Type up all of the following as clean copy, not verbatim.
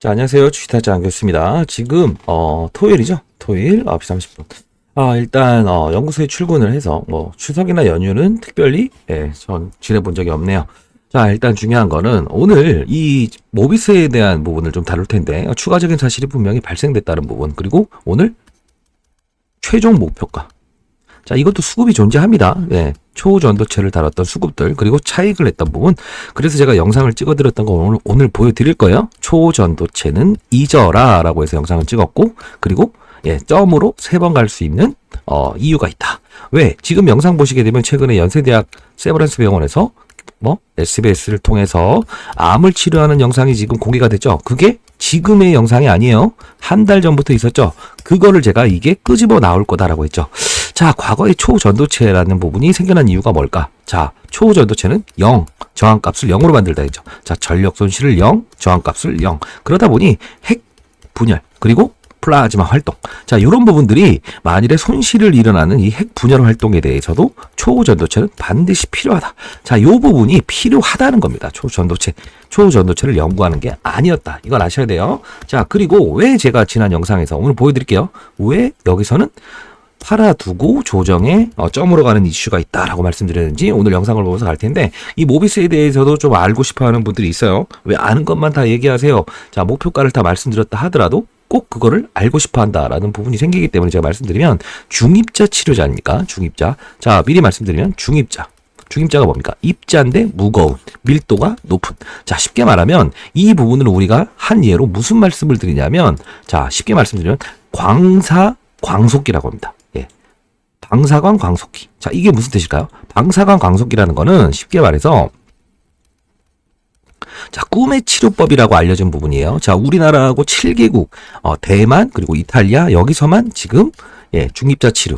자, 안녕하세요. 주식타짜 안겼습니다. 지금, 토요일이죠? 토요일 9시 30분. 일단, 연구소에 출근을 해서, 추석이나 연휴는 특별히, 전 지내본 적이 없네요. 자, 일단 중요한 거는 오늘 이 모비스에 대한 부분을 좀 다룰 텐데, 추가적인 사실이 분명히 발생됐다는 부분, 그리고 오늘 최종 목표가. 자, 이것도 수급이 존재합니다. 초전도체를 다뤘던 수급들, 그리고 차익을 냈던 부분. 그래서 제가 영상을 찍어드렸던 거 오늘 보여드릴 거예요. 초전도체는 잊어라 라고 해서 영상을 찍었고, 그리고 점으로 3번 갈 수 있는 이유가 있다. 왜? 지금 영상 보시게 되면 최근에 연세대학 세브란스 병원에서 SBS를 통해서 암을 치료하는 영상이 지금 공개가 됐죠. 그게 지금의 영상이 아니에요. 한 달 전부터 있었죠. 그거를 제가 이게 끄집어 나올 거다라고 했죠. 자, 과거에 초전도체라는 부분이 생겨난 이유가 뭘까? 자, 초전도체는 0, 저항값을 0으로 만들다 했죠. 자, 전력 손실을 0, 저항값을 0. 그러다 보니 핵 분열, 그리고 플라즈마 활동. 자, 이런 부분들이 만일에 손실을 일어나는 이 핵 분열 활동에 대해서도 초전도체는 반드시 필요하다. 자, 이 부분이 필요하다는 겁니다. 초전도체를 연구하는 게 아니었다. 이걸 아셔야 돼요. 자, 그리고 왜 제가 지난 영상에서 오늘 보여드릴게요. 왜 여기서는 팔아두고 조정에 점으로 가는 이슈가 있다라고 말씀드렸는지 오늘 영상을 보면서 갈 텐데, 이 모비스에 대해서도 좀 알고 싶어하는 분들이 있어요. 왜 아는 것만 다 얘기하세요? 자, 목표가를 다 말씀드렸다 하더라도 꼭 그거를 알고 싶어 한다라는 부분이 생기기 때문에 제가 말씀드리면, 중입자 치료자 아닙니까? 중입자. 자, 미리 말씀드리면 중입자가 뭡니까? 입자인데 무거운, 밀도가 높은. 자, 쉽게 말하면 이 부분을 우리가 한 예로 무슨 말씀을 드리냐면, 자, 쉽게 말씀드리면 광속기라고 합니다. 방사광 광속기. 자, 이게 무슨 뜻일까요? 방사광 광속기라는 거는 쉽게 말해서, 자, 꿈의 치료법이라고 알려진 부분이에요. 자, 우리나라하고 7개국, 대만, 그리고 이탈리아, 여기서만 지금, 중입자 치료.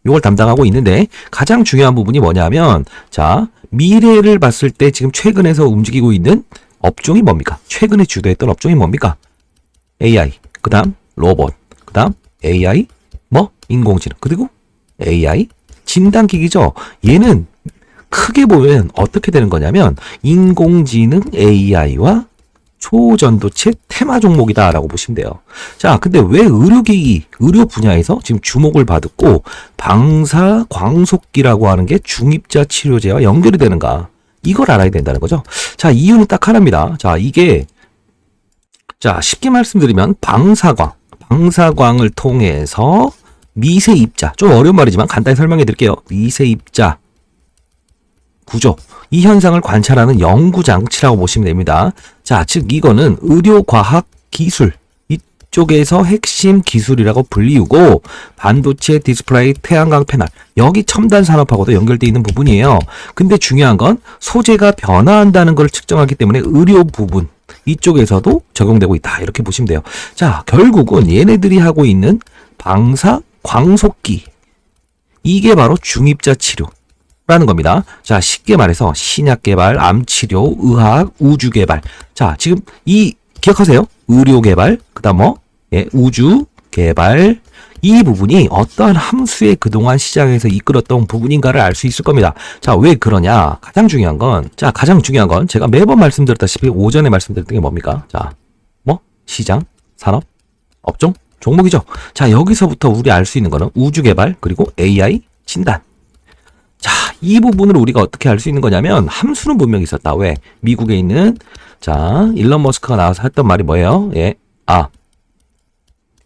요걸 담당하고 있는데, 가장 중요한 부분이 뭐냐면, 자, 미래를 봤을 때 지금 최근에서 움직이고 있는 업종이 뭡니까? 최근에 주도했던 업종이 뭡니까? AI, 그 다음 로봇, 그 다음 AI, 인공지능, 그리고 AI 진단기기죠. 얘는 크게 보면 어떻게 되는 거냐면 인공지능 AI와 초전도체 테마 종목이다라고 보시면 돼요. 자, 근데 왜 의료기기, 의료 분야에서 지금 주목을 받고 방사 광속기라고 하는 게 중입자 치료제와 연결이 되는가? 이걸 알아야 된다는 거죠. 자, 이유는 딱 하나입니다. 자, 이게, 자, 쉽게 말씀드리면 방사광을 통해서 미세 입자, 좀 어려운 말이지만 간단히 설명해 드릴게요. 미세 입자 구조, 이 현상을 관찰하는 연구 장치라고 보시면 됩니다. 자, 즉 이거는 의료과학 기술 이쪽에서 핵심 기술이라고 불리우고, 반도체, 디스플레이, 태양광 패널, 여기 첨단 산업하고도 연결되어 있는 부분이에요. 근데 중요한 건 소재가 변화한다는 걸 측정하기 때문에 의료 부분 이쪽에서도 적용되고 있다, 이렇게 보시면 돼요. 자, 결국은 얘네들이 하고 있는 방사 광속기, 이게 바로 중입자 치료라는 겁니다. 자, 쉽게 말해서 신약 개발, 암 치료, 의학, 우주 개발. 자, 지금 이 기억하세요? 의료 개발, 그다음 우주 개발, 이 부분이 어떠한 함수의 그동안 시장에서 이끌었던 부분인가를 알 수 있을 겁니다. 자, 왜 그러냐? 가장 중요한 건 제가 매번 말씀드렸다시피 오전에 말씀드렸던 게 뭡니까? 자, 시장, 산업, 업종, 종목이죠. 자, 여기서부터 우리 알 수 있는 거는 우주 개발, 그리고 AI 진단. 자, 이 부분을 우리가 어떻게 알 수 있는 거냐면, 함수는 분명히 있었다. 왜? 미국에 있는, 자, 일론 머스크가 나와서 했던 말이 뭐예요?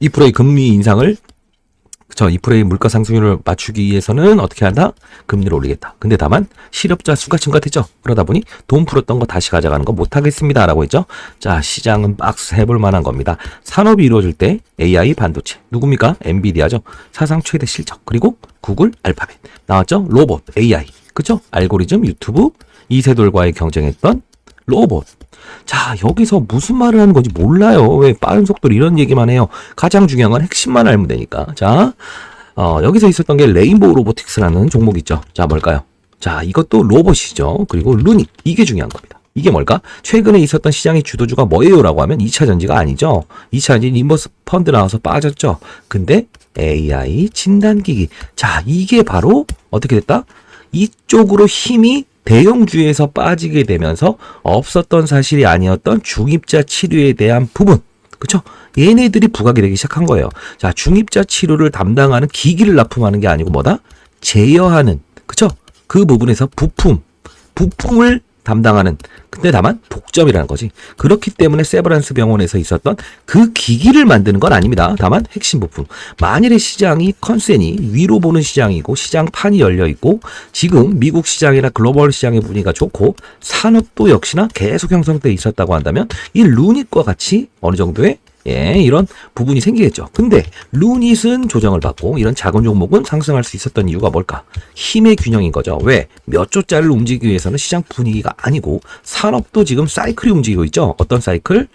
2%의 금리 인상을, 2%의 물가 상승률을 맞추기 위해서는 어떻게 한다? 금리를 올리겠다. 근데 다만 실업자 수가 증가됐죠. 그러다 보니 돈 풀었던 거 다시 가져가는 거 못하겠습니다 라고 했죠. 자, 시장은 박스 해볼 만한 겁니다. 산업이 이루어질 때 AI 반도체, 누굽니까? 엔비디아죠. 사상 최대 실적, 그리고 구글, 알파벳 나왔죠. 로봇, AI, 그죠? 알고리즘, 유튜브, 이세돌과의 경쟁했던 로봇. 자, 여기서 무슨 말을 하는 건지 몰라요. 왜 빠른 속도로 이런 얘기만 해요. 가장 중요한 건 핵심만 알면 되니까. 자, 여기서 있었던 게 레인보우 로보틱스라는 종목이 있죠. 자, 뭘까요? 자, 이것도 로봇이죠. 그리고 루닛, 이게 중요한 겁니다. 이게 뭘까? 최근에 있었던 시장의 주도주가 뭐예요? 라고 하면 2차 전지가 아니죠. 2차 전지 인버스 펀드 나와서 빠졌죠. 근데 AI 진단기기. 자, 이게 바로 어떻게 됐다? 이쪽으로 힘이 대형주에서 빠지게 되면서 없었던 사실이 아니었던 중입자 치료에 대한 부분. 그쵸? 얘네들이 부각이 되기 시작한 거예요. 자, 중입자 치료를 담당하는 기기를 납품하는 게 아니고 뭐다? 제어하는. 그쵸? 그 부분에서 부품을 담당하는. 근데 다만 독점이라는 거지. 그렇기 때문에 세브란스 병원에서 있었던 그 기기를 만드는 건 아닙니다. 다만 핵심 부품. 만일의 시장이 컨센이 위로 보는 시장이고 시장판이 열려 있고 지금 미국 시장이나 글로벌 시장의 분위기가 좋고 산업도 역시나 계속 형성돼 있었다고 한다면 이 루닛과 같이 어느 정도의 이런 부분이 생기겠죠. 근데 루닛은 조정을 받고 이런 작은 종목은 상승할 수 있었던 이유가 뭘까? 힘의 균형인 거죠. 왜? 몇 조짜리를 움직이기 위해서는 시장 분위기가 아니고 산업도 지금 사이클이 움직이고 있죠. 어떤 사이클?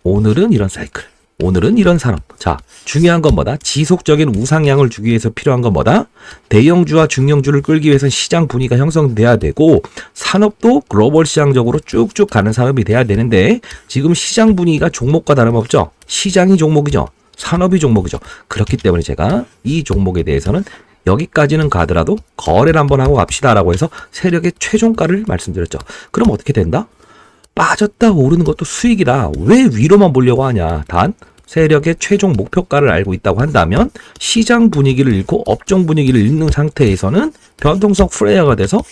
오늘은 이런 사이클. 오늘은 이런 산업. 자, 중요한 건 뭐다? 지속적인 우상향을 주기 위해서 필요한 건 뭐다? 대형주와 중형주를 끌기 위해서는 시장 분위기가 형성돼야 되고 산업도 글로벌 시장적으로 쭉쭉 가는 산업이 돼야 되는데 지금 시장 분위기가 종목과 다름없죠. 시장이 종목이죠. 산업이 종목이죠. 그렇기 때문에 제가 이 종목에 대해서는 여기까지는 가더라도 거래를 한번 하고 갑시다라고 해서 세력의 최종가를 말씀드렸죠. 그럼 어떻게 된다? 빠졌다 오르는 것도 수익이다. 왜 위로만 보려고 하냐. 단 세력의 최종 목표가를 알고 있다고 한다면 시장 분위기를 잃고 업종 분위기를 잃는 상태에서는 변동성 플레이어가 돼서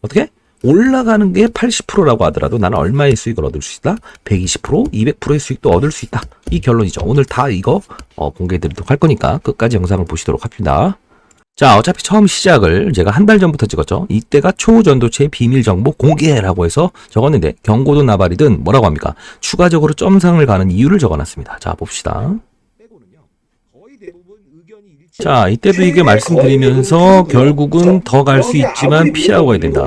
어떻게? 올라가는 게 80%라고 하더라도 나는 얼마의 수익을 얻을 수 있다? 120%, 200%의 수익도 얻을 수 있다. 이 결론이죠. 오늘 다 이거 공개해드리도록 할 거니까 끝까지 영상을 보시도록 합니다. 자, 어차피 처음 시작을 제가 한 달 전부터 찍었죠. 이때가 초전도체 비밀 정보 공개라고 해서 적었는데 경고든 나발이든 뭐라고 합니까? 추가적으로 점상을 가는 이유를 적어놨습니다. 자, 봅시다. 자, 이때도 이게 말씀드리면서 결국은 더 갈 수 있지만 피하고 가야 된다.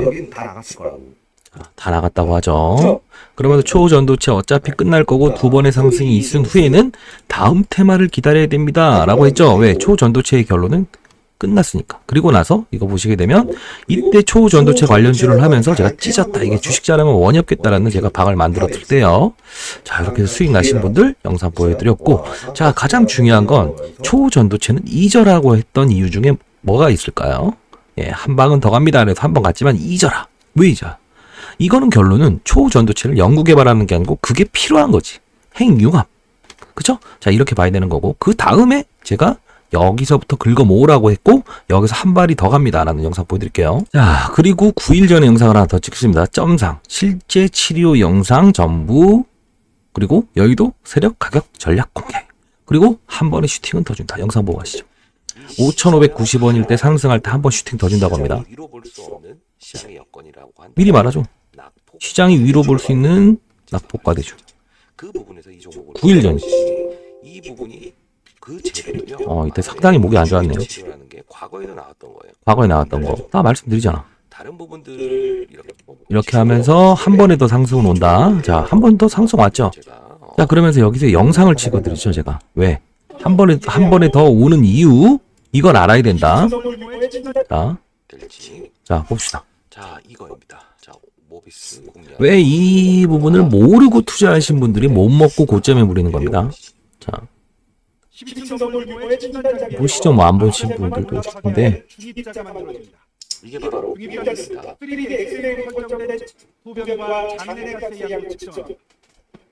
다 나갔다고 하죠. 그러면서 초전도체 어차피 끝날 거고 두 번의 상승이 있은 후에는 다음 테마를 기다려야 됩니다. 라고 했죠. 왜? 초전도체의 결론은 끝났으니까. 그리고 나서 이거 보시게 되면 이때 초전도체 관련주를 하면서 제가 찢었다. 이게 주식 자랑은 원이 없겠다라는 제가 방을 만들었을 때요. 자, 이렇게 해서 수익 나신 분들 영상 보여드렸고, 자, 가장 중요한 건 초전도체는 이저라고 했던 이유 중에 뭐가 있을까요? 예, 한 방은 더 갑니다. 그래서 한 번 갔지만 이저라. 왜 이저? 이거는 결론은 초전도체를 연구 개발하는 게 아니고 그게 필요한 거지. 핵융합. 그쵸? 자, 이렇게 봐야 되는 거고, 그 다음에 제가 여기서부터 긁어 모으라고 했고 여기서 한 발이 더 갑니다 라는 영상 보여드릴게요. 자, 그리고 9일 전에 영상을 하나 더 찍습니다. 점상 실제 치료 영상 전부, 그리고 여의도 세력 가격 전략 공개, 그리고 한 번의 슈팅은 더 준다. 영상 보고 가시죠. 5,590원일 때 상승할 때 한 번 슈팅 더 준다고 합니다. 미리 말하죠. 시장이 위로 볼 수 있는 낙폭과 대주. 9일 전 이 부분이 이때 상당히 목이 안 좋았네요. 과거에 나왔던 거. 다 말씀드리잖아. 이렇게 하면서 한 번에 더 상승은 온다. 자, 한 번 더 상승 왔죠. 자, 그러면서 여기서 영상을 찍어드리죠, 제가. 왜? 한 번에 더 오는 이유, 이걸 알아야 된다. 자, 봅시다. 자, 이거입니다. 자, 모비스 공략. 왜 이 부분을 모르고 투자하신 분들이 못 먹고 고점에 무리는 겁니다. 자. 보시죠. 뭐 안 보신 분들도 있을 텐데. 이게 바로 공입니다. 3D 엑셀에 설정된 소변과 장내가 세이하는 측정.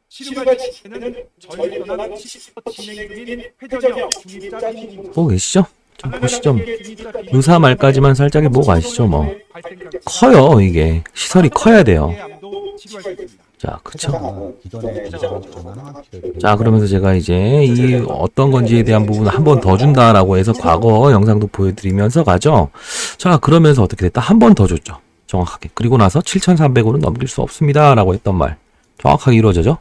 치료가 진행은 전리전환 70% 진행 중인 회전형 중입자 기기입니다. 보고 계시죠? 좀 보시죠. 의사 말까지만 살짝에 보고 가시죠. 뭐 커요. 이게 시설이 커야 돼요. 자, 그쵸. 자, 그러면서 제가 이제 이 어떤 건지에 대한 부분을 한 번 더 준다라고 해서 과거 영상도 보여드리면서 가죠. 자, 그러면서 어떻게 됐다? 한 번 더 줬죠. 정확하게. 그리고 나서 7,300원은 넘길 수 없습니다. 라고 했던 말. 정확하게 이루어져죠.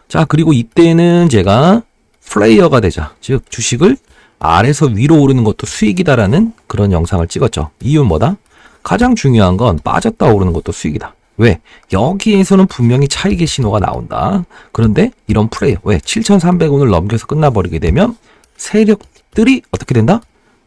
자, 그리고 이때는 제가 플레이어가 되자. 즉, 주식을 아래서 위로 오르는 것도 수익이다라는 그런 영상을 찍었죠. 이유는 뭐다? 가장 중요한 건 빠졌다 오르는 것도 수익이다. 왜? 여기에서는 분명히 차익의 신호가 나온다. 그런데 이런 플레이, 왜? 7,300원을 넘겨서 끝나버리게 되면 세력들이 어떻게 된다?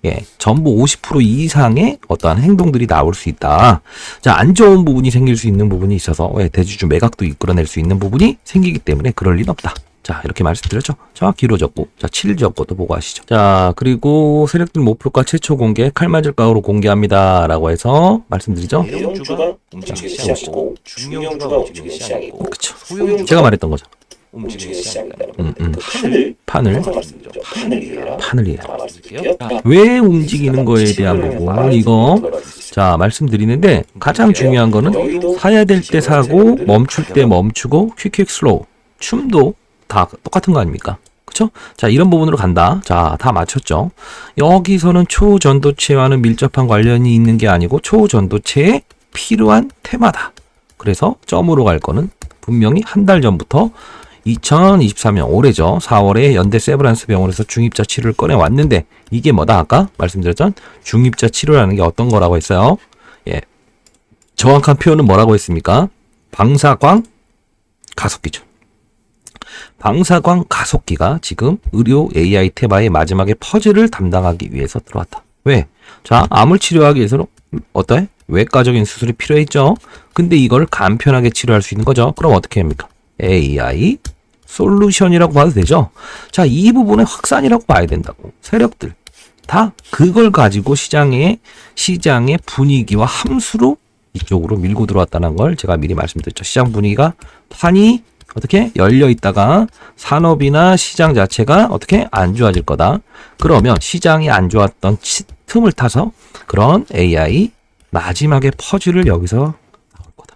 예, 전부 50% 이상의 어떠한 행동들이 나올 수 있다. 자, 안 좋은 부분이 생길 수 있는 부분이 있어서 왜? 대주주 매각도 이끌어낼 수 있는 부분이 생기기 때문에 그럴 리는 없다. 자, 이렇게 말씀드렸죠. 정확히 이루어졌고, 자, 7졌고 또 보고 하시죠. 자, 그리고 세력들 목표가 최초 공개, 칼맞을 가로 공개합니다. 라고 해서 말씀드리죠. 대형주가 움직이기 시작했고 중형주가 움직이기 시작했고 그쵸. 소형주가 제가 말했던 거죠. 움직이기 시작합니다. 판을 판을 판을 이해라. 말씀드릴게요. 왜 움직이는 거에 대한 부분 이거 자 말씀드리는데 가장 중요한 거는 사야 될 때 사고 멈출 때 멈추고 퀵퀵 슬로우 춤도 다 똑같은 거 아닙니까? 그쵸? 자 이런 부분으로 간다. 자 다 맞췄죠? 여기서는 초전도체와는 밀접한 관련이 있는 게 아니고 초전도체에 필요한 테마다. 그래서 점으로 갈 거는 분명히 한 달 전부터 2023년 올해죠. 4월에 연대 세브란스 병원에서 중입자 치료를 꺼내왔는데 이게 뭐다? 아까 말씀드렸던 중입자 치료라는 게 어떤 거라고 했어요? 예, 정확한 표현은 뭐라고 했습니까? 방사광 가속기죠. 방사광 가속기가 지금 의료 AI 테마의 마지막에 퍼즐을 담당하기 위해서 들어왔다. 왜? 자, 암을 치료하기 위해서는 어떠해? 외과적인 수술이 필요했죠. 근데 이걸 간편하게 치료할 수 있는 거죠. 그럼 어떻게 합니까? AI 솔루션이라고 봐도 되죠. 자, 이 부분의 확산이라고 봐야 된다고. 세력들 다 그걸 가지고 시장의 분위기와 함수로 이쪽으로 밀고 들어왔다는 걸 제가 미리 말씀드렸죠. 시장 분위기가 판이 어떻게 열려 있다가 산업이나 시장 자체가 어떻게 안 좋아질 거다. 그러면 시장이 안 좋았던 틈을 타서 그런 AI 마지막에 퍼즐을 여기서 나올 거다.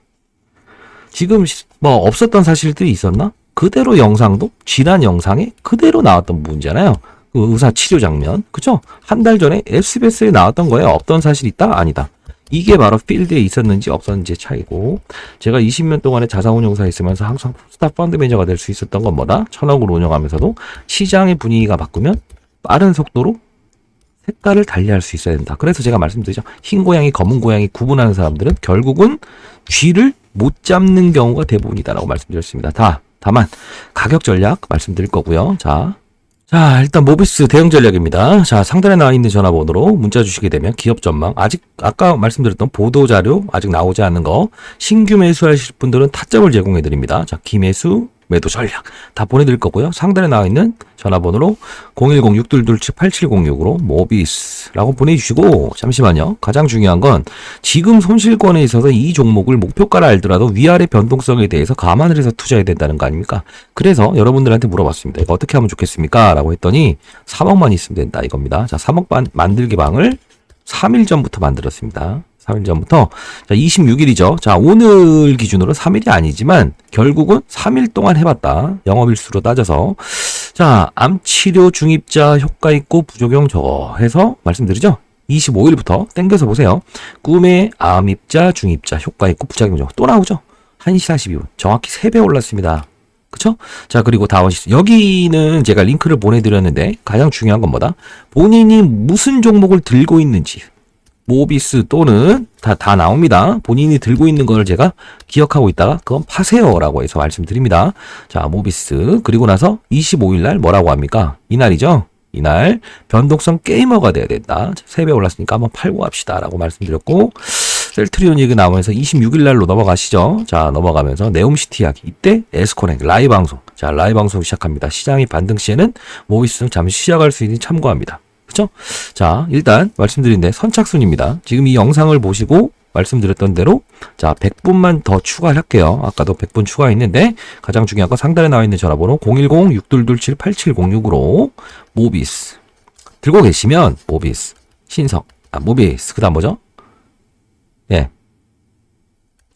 지금 뭐 없었던 사실들이 있었나? 그대로 영상도 지난 영상에 그대로 나왔던 부분이잖아요. 그 의사 치료 장면. 그죠? 한 달 전에 SBS에 나왔던 거예요. 없던 사실이 있다? 아니다. 이게 바로 필드에 있었는지 없었는지의 차이고 제가 20년 동안의 자산운용사에 있으면서 항상 스타 펀드 매니저가 될 수 있었던 건 뭐다? 1000억을 운영하면서도 시장의 분위기가 바꾸면 빠른 속도로 색깔을 달리할 수 있어야 된다. 그래서 제가 말씀드리죠. 흰 고양이, 검은 고양이 구분하는 사람들은 결국은 쥐를 못 잡는 경우가 대부분이다라고 말씀드렸습니다. 다만 가격 전략 말씀드릴 거고요. 자, 일단 모비스 대응 전략입니다. 자, 상단에 나와 있는 전화번호로 문자 주시게 되면 기업 전망, 아직 아까 말씀드렸던 보도 자료 아직 나오지 않은 거 신규 매수하실 분들은 타점을 제공해 드립니다. 자, 기매수 매도 전략 다 보내드릴 거고요. 상단에 나와 있는 전화번호로 010-622-8706으로 모비스라고 보내주시고 잠시만요. 가장 중요한 건 지금 손실권에 있어서 이 종목을 목표가를 알더라도 위아래 변동성에 대해서 감안을 해서 투자해야 된다는 거 아닙니까? 그래서 여러분들한테 물어봤습니다. 이거 어떻게 하면 좋겠습니까? 라고 했더니 3억만 있으면 된다 이겁니다. 자, 3억 만들기 방을 3일 전부터 만들었습니다. 3일 전부터. 자, 26일이죠. 자, 오늘 기준으로 3일이 아니지만 결국은 3일 동안 해봤다. 영업일수로 따져서. 자, 암치료 중입자 효과 있고 부작용 저거 해서 말씀드리죠. 25일부터 땡겨서 보세요. 꿈의 암입자 중입자 효과 있고 부작용 저거 또 나오죠. 1시 42분. 정확히 3배 올랐습니다. 그쵸? 자, 그리고 다원시스. 여기는 제가 링크를 보내드렸는데 가장 중요한 건 뭐다? 본인이 무슨 종목을 들고 있는지. 모비스 또는 다 나옵니다. 본인이 들고 있는 걸 제가 기억하고 있다가 그건 파세요라고 해서 말씀드립니다. 자, 모비스 그리고 나서 25일 날 뭐라고 합니까? 이날이죠. 이날 변동성 게이머가 돼야 된다. 3배 올랐으니까 한번 팔고 갑시다라고 말씀드렸고 셀트리온 얘기 나오면서 26일 날로 넘어가시죠. 자, 넘어가면서 네옴시티 이야기. 이때 에스코넥 라이브 방송. 자, 라이브 방송 시작합니다. 시장이 반등 시에는 모비스는 잠시 시작할 수 있는 참고합니다. 그쵸? 자, 일단 말씀드린데 선착순입니다. 지금 이 영상을 보시고 말씀드렸던 대로 자, 100분만 더 추가할게요. 아까도 100분 추가했는데 가장 중요한 건 상단에 나와 있는 전화번호 010-6227-8706으로 모비스 들고 계시면 모비스 신석 모비스 그다음 뭐죠? 예.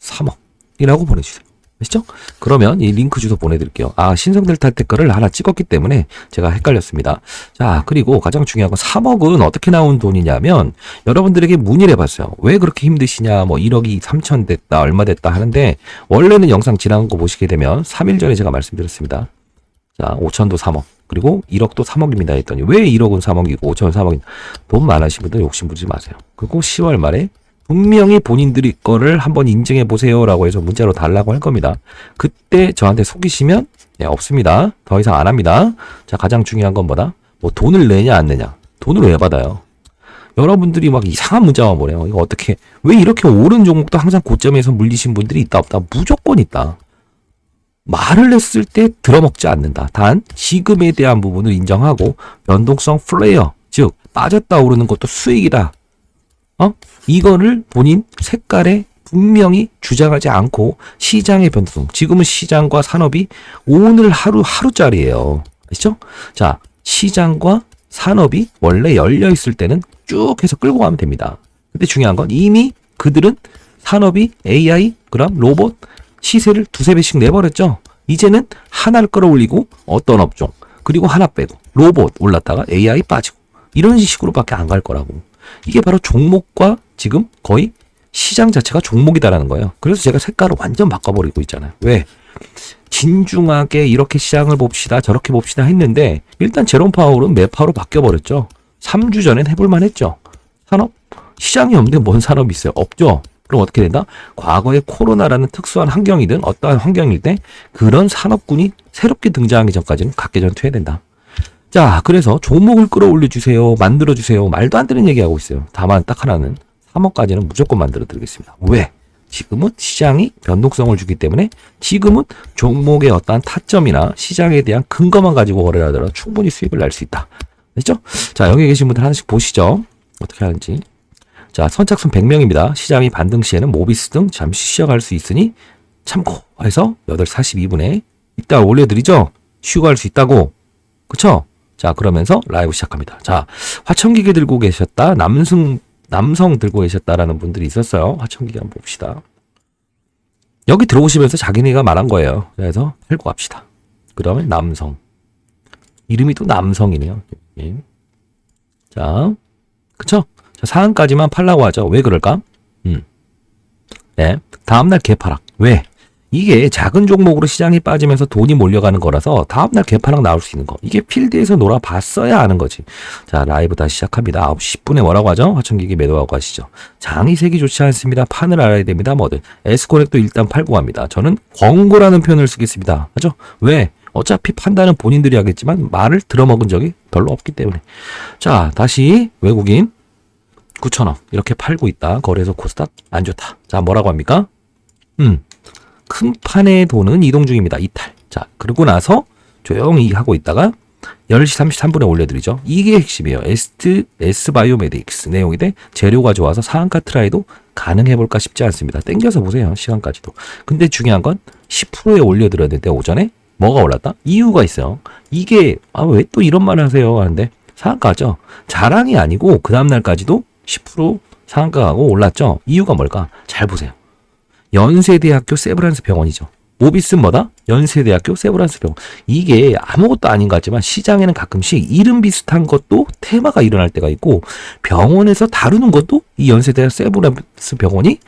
3억이라고 보내주세요. 아시죠? 그러면 이 링크 주소 보내드릴게요. 신성델타 테 거를 하나 찍었기 때문에 제가 헷갈렸습니다. 자, 그리고 가장 중요한 건 3억은 어떻게 나온 돈이냐면 여러분들에게 문의를 해봤어요. 왜 그렇게 힘드시냐, 뭐 1억이 3천 됐다, 얼마 됐다 하는데 원래는 영상 지나간 거 보시게 되면 3일 전에 제가 말씀드렸습니다. 자, 5천도 3억, 그리고 1억도 3억입니다 했더니 왜 1억은 3억이고 5천은 3억이냐. 돈 많으신 분들 욕심 부리지 마세요. 그리고 10월 말에 분명히 본인들이 거를 한번 인증해 보세요라고 해서 문자로 달라고 할 겁니다. 그때 저한테 속이시면 없습니다. 더 이상 안 합니다. 자, 가장 중요한 건 뭐다? 뭐 돈을 내냐 안 내냐. 돈을 왜 받아요? 여러분들이 막 이상한 문자만 보내요. 이거 어떻게 왜 이렇게 오른 종목도 항상 고점에서 물리신 분들이 있다 없다? 무조건 있다. 말을 했을 때 들어먹지 않는다. 단 지금에 대한 부분을 인정하고 변동성 플레이어, 즉 빠졌다 오르는 것도 수익이다. 이거를 본인 색깔에 분명히 주장하지 않고 시장의 변동, 지금은 시장과 산업이 오늘 하루짜리예요. 아시죠? 자, 시장과 산업이 원래 열려 있을 때는 쭉 해서 끌고 가면 됩니다. 근데 중요한 건 이미 그들은 산업이 AI, 그럼 로봇 시세를 두세 배씩 내버렸죠. 이제는 하나를 끌어올리고 어떤 업종, 그리고 하나 빼고 로봇 올랐다가 AI 빠지고 이런 식으로밖에 안 갈 거라고. 이게 바로 종목과 지금 거의 시장 자체가 종목이다라는 거예요. 그래서 제가 색깔을 완전 바꿔버리고 있잖아요. 왜? 진중하게 이렇게 시장을 봅시다, 저렇게 봅시다 했는데 일단 제롬 파월은 매파로 바뀌어버렸죠. 3주 전엔 해볼만 했죠. 산업? 시장이 없는데 뭔 산업이 있어요? 없죠. 그럼 어떻게 된다? 과거에 코로나라는 특수한 환경이든 어떠한 환경일 때 그런 산업군이 새롭게 등장하기 전까지는 각개전투해야 된다. 자, 그래서 종목을 끌어올려주세요, 만들어주세요, 말도 안 되는 얘기하고 있어요. 다만 딱 하나는 3억까지는 무조건 만들어 드리겠습니다. 왜? 지금은 시장이 변동성을 주기 때문에 지금은 종목의 어떠한 타점이나 시장에 대한 근거만 가지고 거래를 하더라도 충분히 수익을 낼 수 있다. 됐죠? 자, 여기 계신 분들 하나씩 보시죠. 어떻게 하는지. 자, 선착순 100명입니다. 시장이 반등 시에는 모비스 등 잠시 쉬어갈 수 있으니 참고해서 8시 42분에 이따 올려드리죠? 쉬고 갈 수 있다고. 그쵸? 자, 그러면서 라이브 시작합니다. 자, 화천기계 들고 계셨다. 남성 들고 계셨다라는 분들이 있었어요. 화천기계 한번 봅시다. 여기 들어오시면서 자기네가 말한 거예요. 그래서 팔고 갑시다. 그러면 남성. 이름이 또 남성이네요. 예. 자, 그쵸? 자, 상한까지만 팔라고 하죠. 왜 그럴까? 네. 다음날 개파락. 왜? 이게 작은 종목으로 시장이 빠지면서 돈이 몰려가는 거라서 다음날 개파락 나올 수 있는 거. 이게 필드에서 놀아봤어야 아는 거지. 자, 라이브 다시 시작합니다. 9시 10분에 뭐라고 하죠? 화천기계 매도하고 가시죠. 장이색이 좋지 않습니다. 판을 알아야 됩니다. 뭐든. 에스코렉도 일단 팔고 갑니다. 저는 권고라는 표현을 쓰겠습니다. 하죠? 왜? 어차피 판단은 본인들이 하겠지만 말을 들어먹은 적이 별로 없기 때문에. 자, 다시 외국인 9,000원 이렇게 팔고 있다. 거래소 코스닥 안 좋다. 자, 뭐라고 합니까? 큰 판의 돈은 이동 중입니다. 이탈. 자, 그러고 나서 조용히 하고 있다가 10시 33분에 올려드리죠. 이게 핵심이에요. S바이오메딕스 내용인데 재료가 좋아서 상한가 트라이도 가능해볼까 싶지 않습니다. 땡겨서 보세요. 시간까지도. 근데 중요한 건 10%에 올려드렸는데 오전에 뭐가 올랐다? 이유가 있어요. 이게 왜 또 이런 말 하세요 하는데 상한가죠. 자랑이 아니고 그 다음날까지도 10% 상한가하고 올랐죠. 이유가 뭘까? 잘 보세요. 연세대학교 세브란스 병원이죠. 모비스는 뭐다? 연세대학교 세브란스 병원. 이게 아무것도 아닌 것 같지만 시장에는 가끔씩 이름 비슷한 것도 테마가 일어날 때가 있고 병원에서 다루는 것도 이 연세대학교 세브란스 병원이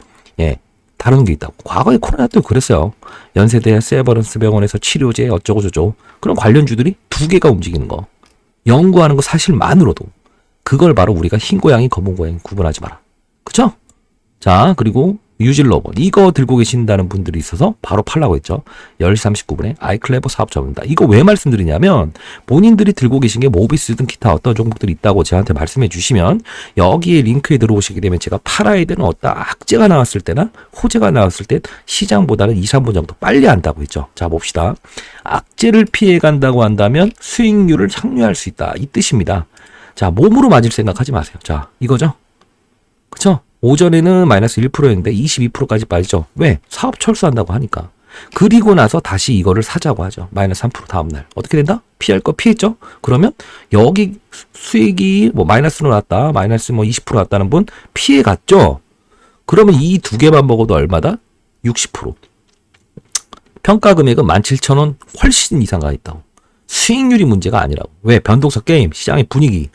다루는 게 있다고. 과거에 코로나 때도 그랬어요. 연세대 세브란스 병원에서 치료제 어쩌고 저쩌고 그런 관련주들이 두 개가 움직이는 거. 연구하는 거 사실만으로도 그걸 바로 우리가 흰 고양이 검은 고양이 구분하지 마라. 그쵸? 자, 그리고 유질 로봇 이거 들고 계신다는 분들이 있어서 바로 팔라고 했죠. 10시 39분에 아이클레버 사업 접는다. 이거 왜 말씀드리냐면 본인들이 들고 계신 게 모비스 등 기타 어떤 종목들이 있다고 저한테 말씀해 주시면 여기에 링크에 들어오시게 되면 제가 팔아야 되는 어떤 악재가 나왔을 때나 호재가 나왔을 때 시장보다는 2, 3분 정도 빨리 한다고 했죠. 자, 봅시다. 악재를 피해 간다고 한다면 수익률을 창류할 수 있다. 이 뜻입니다. 자, 몸으로 맞을 생각하지 마세요. 자, 이거죠. 그쵸? 오전에는 마이너스 1%였는데 22%까지 빠지죠. 왜? 사업 철수한다고 하니까. 그리고 나서 다시 이거를 사자고 하죠. 마이너스 3% 다음날. 어떻게 된다? 피할 거 피했죠? 그러면 여기 수익이 마이너스로 났다. 마이너스 20% 났다는 분 피해 갔죠? 그러면 이 두 개만 먹어도 얼마다? 60%. 평가 금액은 17,000원 훨씬 이상 가 있다고. 수익률이 문제가 아니라고. 왜? 변동성 게임, 시장의 분위기.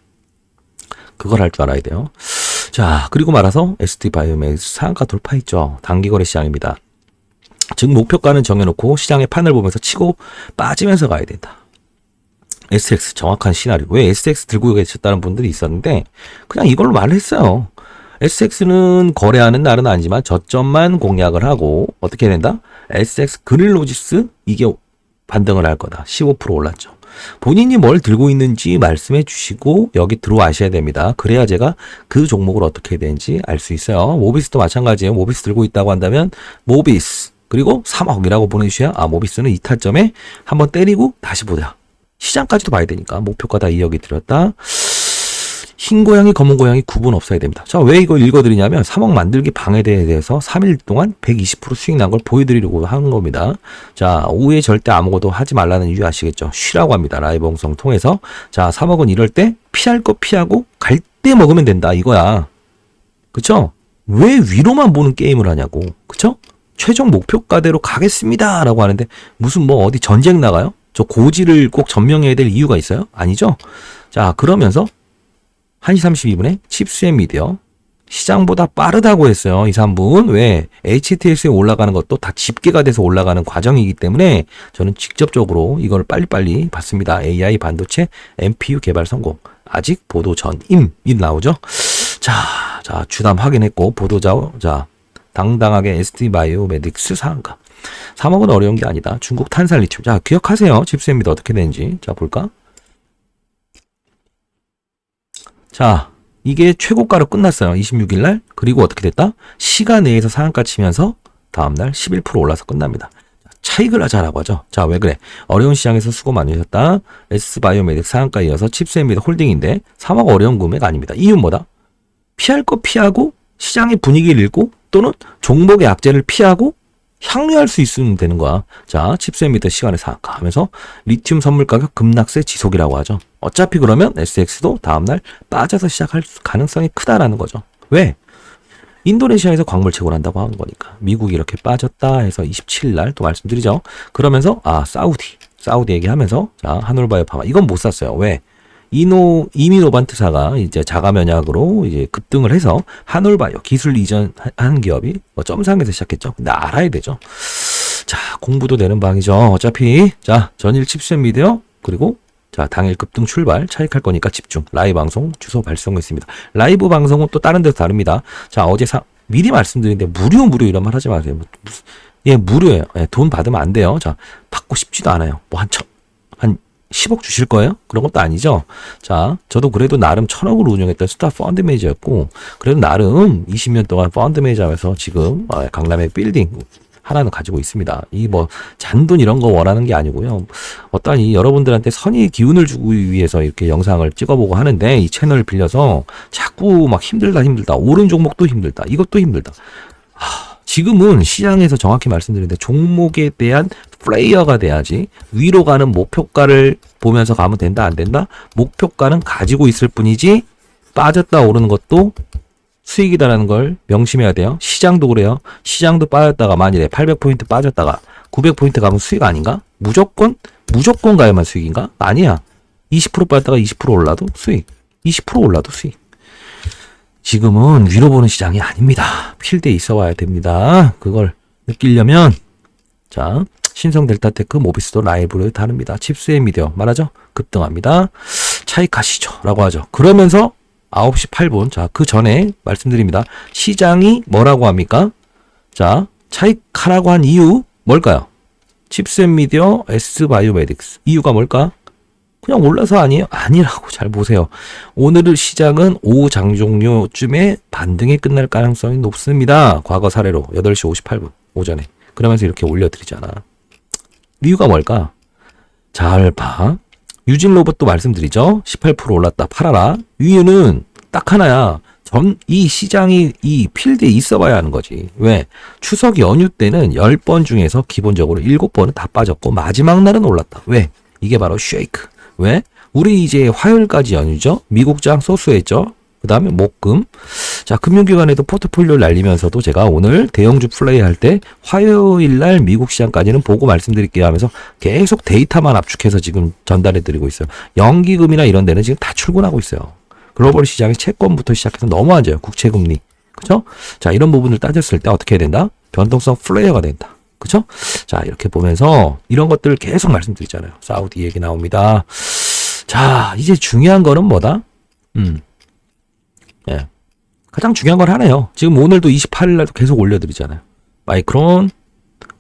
그걸 할 줄 알아야 돼요. 자, 그리고 말아서 ST바이오맥스 상한가 돌파했죠. 단기거래 시장입니다. 즉 목표가는 정해놓고 시장의 판을 보면서 치고 빠지면서 가야 된다. SX 정확한 시나리오. 왜 SX 들고 계셨다는 분들이 있었는데 그냥 이걸로 말을 했어요. SX는 거래하는 날은 아니지만 저점만 공략을 하고 어떻게 된다? SX 그릴로지스 이게 반등을 할 거다. 15% 올랐죠. 본인이 뭘 들고 있는지 말씀해 주시고 여기 들어와셔야 됩니다. 그래야 제가 그 종목을 어떻게 해야 되는지 알 수 있어요. 모비스도 마찬가지예요. 모비스 들고 있다고 한다면 모비스 그리고 3억이라고 보내주셔야 모비스는 이탈점에 한번 때리고 다시 보자. 시장까지도 봐야 되니까 목표가 다 2억이 들었다. 흰 고양이 검은 고양이 구분 없어야 됩니다. 자, 왜 이걸 읽어드리냐면 3억 만들기 방해대에 대해서 3일 동안 120% 수익 난 걸 보여드리려고 하는 겁니다. 자, 오후에 절대 아무것도 하지 말라는 이유 아시겠죠? 쉬라고 합니다. 라이브 방송 통해서. 자, 3억은 이럴 때 피할 거 피하고 갈 때 먹으면 된다 이거야. 그쵸? 왜 위로만 보는 게임을 하냐고. 그쵸? 최종 목표가대로 가겠습니다 라고 하는데 무슨 뭐 어디 전쟁 나가요? 저 고지를 꼭 전명해야 될 이유가 있어요? 아니죠? 자, 그러면서 1시 32분에 칩스앤 미디어 시장보다 빠르다고 했어요. 이 3분. 왜? HTS에 올라가는 것도 다 집계가 돼서 올라가는 과정이기 때문에 저는 직접적으로 이걸 빨리빨리 봤습니다. AI 반도체 NPU 개발 성공. 아직 보도 전임 나오죠. 자, 주담 확인했고 보도자 자 당당하게 ST바이오메딕스 상가. 3억은 어려운 게 아니다. 중국 탄산 리튬. 자, 기억하세요. 칩스앤 미디어 어떻게 되는지. 자, 볼까? 자, 이게 최고가로 끝났어요. 26일 날. 그리고 어떻게 됐다? 시간 내에서 상한가 치면서 다음날 11% 올라서 끝납니다. 차익을 하자라고 하죠. 자, 왜 그래? 어려운 시장에서 수고 많으셨다. S바이오메딕 상한가 이어서 칩스앤미디어 홀딩인데 3억 어려운 금액 아닙니다. 이유는 뭐다? 피할 거 피하고 시장의 분위기를 읽고 또는 종목의 악재를 피하고 향유할 수 있으면 되는 거야. 자, 칩스앤미디어 시간의 상한가 하면서 리튬 선물 가격 급락세 지속이라고 하죠. 어차피 그러면 SX도 다음날 빠져서 시작할 가능성이 크다라는 거죠. 왜? 인도네시아에서 광물 채굴 한다고 하는 거니까. 미국이 이렇게 빠졌다 해서 27일 날 또 말씀드리죠. 그러면서 사우디 얘기하면서 자, 하놀바이오파마 이건 못 샀어요. 왜? 이미노반트사가 이제 자가면약으로 이제 급등을 해서 하놀바이오 기술 이전하는 기업이 점상에서 시작했죠. 근데 알아야 되죠. 자, 공부도 되는 방이죠. 어차피 자, 전일 칩스앤미디어 그리고 자, 당일 급등 출발 차익할 거니까 집중. 라이브 방송 주소 발송했습니다. 라이브 방송은 또 다른 데서 다릅니다. 자, 어제 미리 말씀드리는데 무료 이런 말 하지 마세요. 무료예요. 예, 돈 받으면 안 돼요. 자, 받고 싶지도 않아요. 뭐 한 10억 주실 거예요? 그런 것도 아니죠. 자, 저도 그래도 나름 1,000억을 운영했던 스타 펀드 매니저였고 그래도 나름 20년 동안 펀드 매니저하면서 지금 강남의 빌딩 하나는 가지고 있습니다. 이 뭐 잔돈 이런 거 원하는 게 아니고요. 어떠한 이 여러분들한테 선의의 기운을 주기 위해서 이렇게 영상을 찍어보고 하는데 이 채널을 빌려서 자꾸 막 힘들다. 오른 종목도 힘들다. 이것도 힘들다. 지금은 시장에서 정확히 말씀드리는데 종목에 대한 플레이어가 돼야지 위로 가는 목표가를 보면서 가면 된다 안 된다? 목표가는 가지고 있을 뿐이지 빠졌다 오르는 것도 수익이다라는 걸 명심해야 돼요. 시장도 그래요. 시장도 빠졌다가 만일에 800포인트 빠졌다가 900포인트 가면 수익 아닌가? 무조건 가야만 수익인가? 아니야. 20% 빠졌다가 20% 올라도 수익. 20% 올라도 수익. 지금은 위로 보는 시장이 아닙니다. 필드에 있어 와야 됩니다. 그걸 느끼려면 자, 신성 델타테크 모비스도 라이브를 다룹니다. 칩스앤미디어 말하죠? 급등합니다. 차익하시죠 라고 하죠. 그러면서 9시 8분 자, 그 전에 말씀드립니다. 시장이 뭐라고 합니까? 자, 차익하라고 한 이유 뭘까요? 칩스앤미디어 S바이오메딕스 이유가 뭘까? 그냥 올라서 아니에요? 아니라고 잘 보세요. 오늘 시장은 오후 장종료쯤에 반등이 끝날 가능성이 높습니다. 과거 사례로 8시 58분 오전에. 그러면서 이렇게 올려드리잖아. 이유가 뭘까? 잘 봐. 유진 로봇도 말씀드리죠. 18% 올랐다. 팔아라. 이유는 딱 하나야. 이 시장이 이 필드에 있어 봐야 하는 거지. 왜? 추석 연휴 때는 10번 중에서 기본적으로 7번은 다 빠졌고 마지막 날은 올랐다. 왜? 이게 바로 쉐이크. 왜? 우리 이제 화요일까지 연휴죠. 미국장 소수했죠. 그 다음에 목금. 자, 금융기관에도 포트폴리오를 날리면서도 제가 오늘 대형주 플레이 할 때 화요일 날 미국 시장까지는 보고 말씀드릴게요 하면서 계속 데이터만 압축해서 지금 전달해 드리고 있어요. 연기금이나 이런 데는 지금 다 출근하고 있어요. 글로벌 시장의 채권부터 시작해서 너무 안 좋아요. 국채금리. 그죠? 자, 이런 부분을 따졌을 때 어떻게 해야 된다? 변동성 플레이어가 된다. 그죠? 자, 이렇게 보면서 이런 것들을 계속 말씀드리잖아요. 사우디 얘기 나옵니다. 자, 이제 중요한 거는 뭐다? 예. 가장 중요한 건 하나요. 지금 오늘도 28일 날도 계속 올려드리잖아요. 마이크론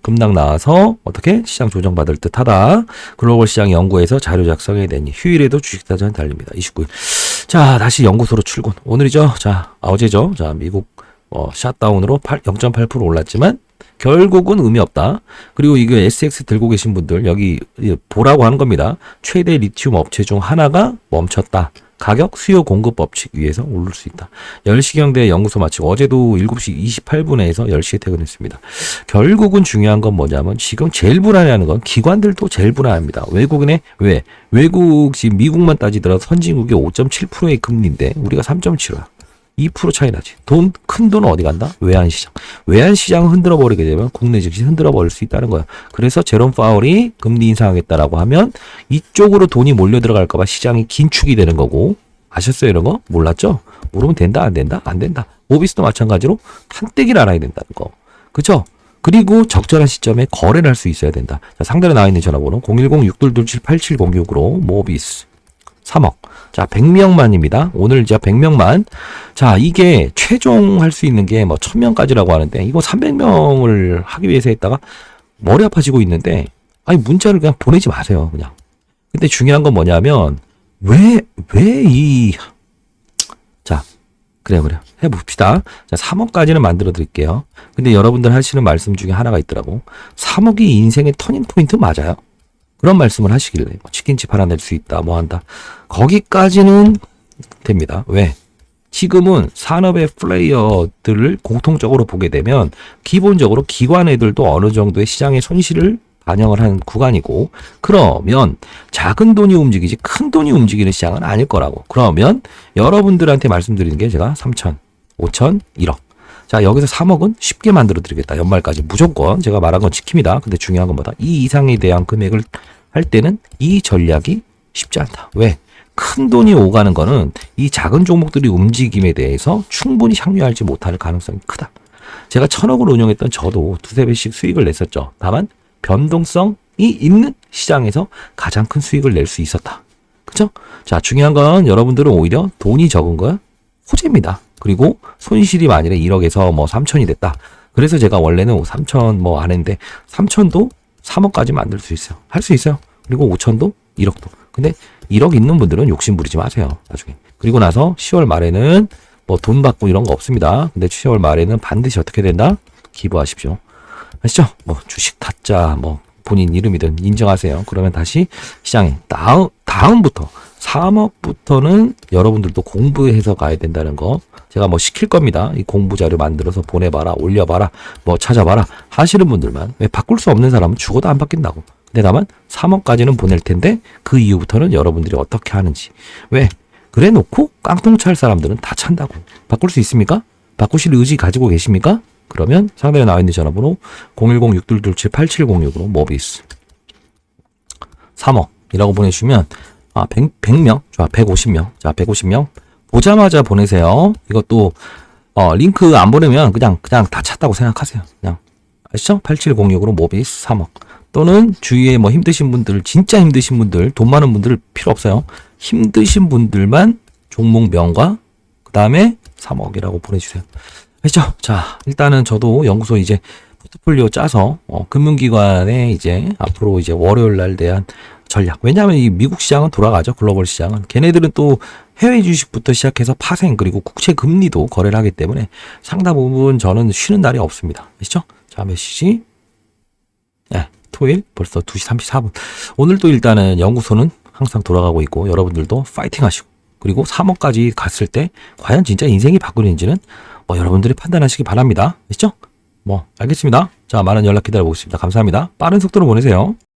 급락 나와서 어떻게 시장 조정받을 듯 하다. 글로벌 시장 연구에서 자료 작성해야 되니 휴일에도 주식다전 달립니다. 29일. 자, 다시 연구소로 출근. 오늘이죠. 자, 어제죠. 자, 미국 샷다운으로 0.8% 올랐지만 결국은 의미 없다. 그리고 이거 SX 들고 계신 분들 여기 보라고 하는 겁니다. 최대 리튬 업체 중 하나가 멈췄다. 가격 수요 공급 법칙 위에서 오를 수 있다. 10시경대 연구소 마치고 어제도 7시 28분에 해서 10시에 퇴근했습니다. 결국은 중요한 건 뭐냐면 지금 제일 불안해하는 건 기관들도 제일 불안합니다. 외국 지금 미국만 따지더라도 선진국이 5.7%의 금리인데 우리가 3.75야. 2% 차이 나지. 큰 돈은 어디 간다? 외환시장. 외환시장을 흔들어 버리게 되면 국내 즉시 흔들어 버릴 수 있다는 거야. 그래서 제롬 파월이 금리 인상하겠다라고 하면 이쪽으로 돈이 몰려 들어갈까봐 시장이 긴축이 되는 거고. 아셨어요? 이런 거? 몰랐죠? 모르면 된다, 안 된다? 안 된다. 모비스도 마찬가지로 판때기를 알아야 된다는 거. 그쵸? 그리고 적절한 시점에 거래를 할 수 있어야 된다. 자, 상단에 나와 있는 전화번호 010-6227-8706으로 모비스 3억. 자, 100명만입니다. 오늘 이제 100명만. 자, 이게 최종 할 수 있는 게 뭐 1000명까지라고 하는데 이거 300명을 하기 위해서 했다가 머리 아파지고 있는데 아니 문자를 그냥 보내지 마세요. 그냥. 근데 중요한 건 뭐냐면 자, 그래요. 해봅시다. 자, 3억까지는 만들어 드릴게요. 근데 여러분들 하시는 말씀 중에 하나가 있더라고. 3억이 인생의 터닝 포인트 맞아요? 그런 말씀을 하시길래 뭐 치킨집 하나 낼 수 있다 뭐 한다 거기까지는 됩니다. 왜? 지금은 산업의 플레이어들을 공통적으로 보게 되면 기본적으로 기관 애들도 어느 정도의 시장의 손실을 반영을 하는 구간이고 그러면 작은 돈이 움직이지 큰 돈이 움직이는 시장은 아닐 거라고. 그러면 여러분들한테 말씀드리는 게 제가 3천, 5천, 1억 자, 여기서 3억은 쉽게 만들어 드리겠다. 연말까지 무조건 제가 말한 건 지킵니다. 근데 중요한 건 뭐다? 이 이상에 대한 금액을 할 때는 이 전략이 쉽지 않다. 왜? 큰 돈이 오가는 거는 이 작은 종목들이 움직임에 대해서 충분히 향유하지 못할 가능성이 크다. 제가 1000억을 운영했던 저도 두세 배씩 수익을 냈었죠. 다만 변동성이 있는 시장에서 가장 큰 수익을 낼 수 있었다. 그죠? 자, 중요한 건 여러분들은 오히려 돈이 적은 거 호재입니다. 그리고 손실이 만일에 1억에서 뭐 3천이 됐다. 그래서 제가 원래는 3천 뭐 안 했는데 3천도 3억까지 만들 수 있어요. 할 수 있어요. 그리고 5천도 1억도. 근데 1억 있는 분들은 욕심 부리지 마세요. 나중에. 그리고 나서 10월 말에는 뭐 돈 받고 이런 거 없습니다. 근데 10월 말에는 반드시 어떻게 된다? 기부하십시오. 아시죠? 뭐 주식 타짜 뭐 본인 이름이든 인정하세요. 그러면 다시 시장에 다음부터 3억부터는 여러분들도 공부해서 가야 된다는 거 제가 뭐 시킬 겁니다. 이 공부 자료 만들어서 보내봐라, 올려봐라, 뭐 찾아봐라 하시는 분들만. 왜 바꿀 수 없는 사람은 죽어도 안 바뀐다고. 근데 다만 3억까지는 보낼 텐데 그 이후부터는 여러분들이 어떻게 하는지. 왜? 그래 놓고 깡통 찰 사람들은 다 찬다고. 바꿀 수 있습니까? 바꾸실 의지 가지고 계십니까? 그러면 상단에 나와 있는 전화번호 010-6227-8706으로 모비스 3억이라고 보내주시면 100명, 좋아, 150명. 자, 150명. 보자마자 보내세요. 이것도, 링크 안 보내면 그냥 다 찼다고 생각하세요. 그냥. 아시죠? 8706으로 모비스 3억. 또는 주위에 뭐 힘드신 분들, 진짜 힘드신 분들, 돈 많은 분들 필요 없어요. 힘드신 분들만 종목명과 그 다음에 3억이라고 보내주세요. 아시죠? 자, 일단은 저도 연구소 이제 포트폴리오 짜서, 금융기관에 이제 앞으로 이제 월요일 날 대한 전략. 왜냐하면 이 미국 시장은 돌아가죠. 글로벌 시장은. 걔네들은 또 해외 주식부터 시작해서 파생 그리고 국채 금리도 거래를 하기 때문에 상당 부분 저는 쉬는 날이 없습니다. 아시죠? 자, 몇 시지? 네, 토요일 벌써 2시 34분. 오늘도 일단은 연구소는 항상 돌아가고 있고 여러분들도 파이팅 하시고 그리고 3억까지 갔을 때 과연 진짜 인생이 바꾸는지는 여러분들이 판단하시기 바랍니다. 아시죠? 알겠습니다. 자, 많은 연락 기다려보겠습니다. 감사합니다. 빠른 속도로 보내세요.